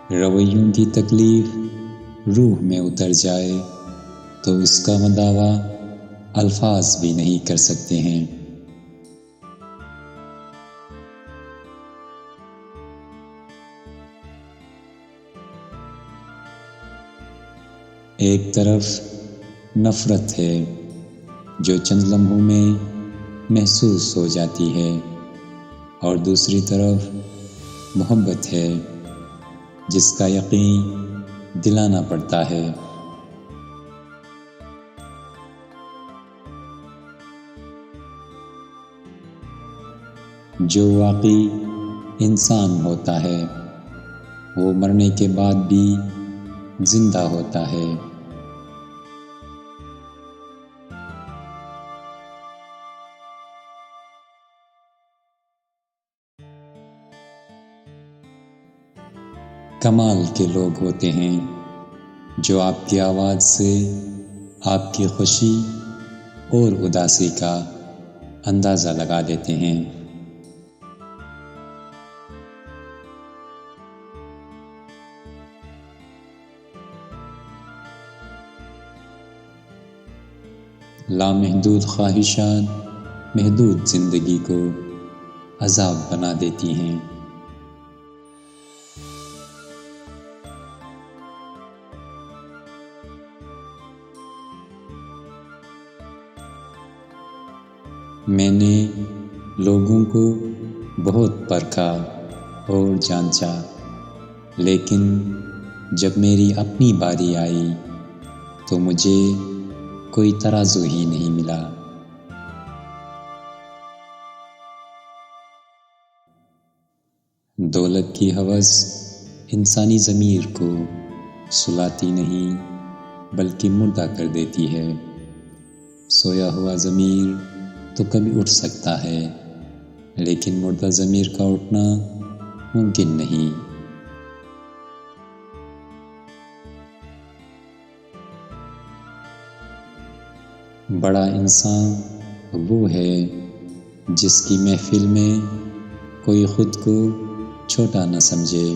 رویوں کی تکلیف روح میں اتر جائے تو اس کا مداوع الفاظ بھی نہیں کر سکتے ہیں۔ ایک طرف نفرت ہے جو چند لمحوں میں محسوس ہو جاتی ہے، اور دوسری طرف محبت ہے جس کا یقین دلانا پڑتا ہے۔ جو واقعی انسان ہوتا ہے وہ مرنے کے بعد بھی زندہ ہوتا ہے۔ کمال کے لوگ ہوتے ہیں جو آپ کی آواز سے آپ کی خوشی اور اداسی کا اندازہ لگا دیتے ہیں۔ لامحدود خواہشات محدود زندگی کو عذاب بنا دیتی ہیں۔ میں نے لوگوں کو بہت پرکھا اور جانچا، لیکن جب میری اپنی باری آئی تو مجھے کوئی ترازو ہی نہیں ملا۔ دولت کی ہوس انسانی ضمیر کو سلاتی نہیں بلکہ مردہ کر دیتی ہے۔ سویا ہوا ضمیر تو کبھی اٹھ سکتا ہے، لیکن مردہ ضمیر کا اٹھنا ممکن نہیں۔ بڑا انسان وہ ہے جس کی محفل میں کوئی خود کو چھوٹا نہ سمجھے۔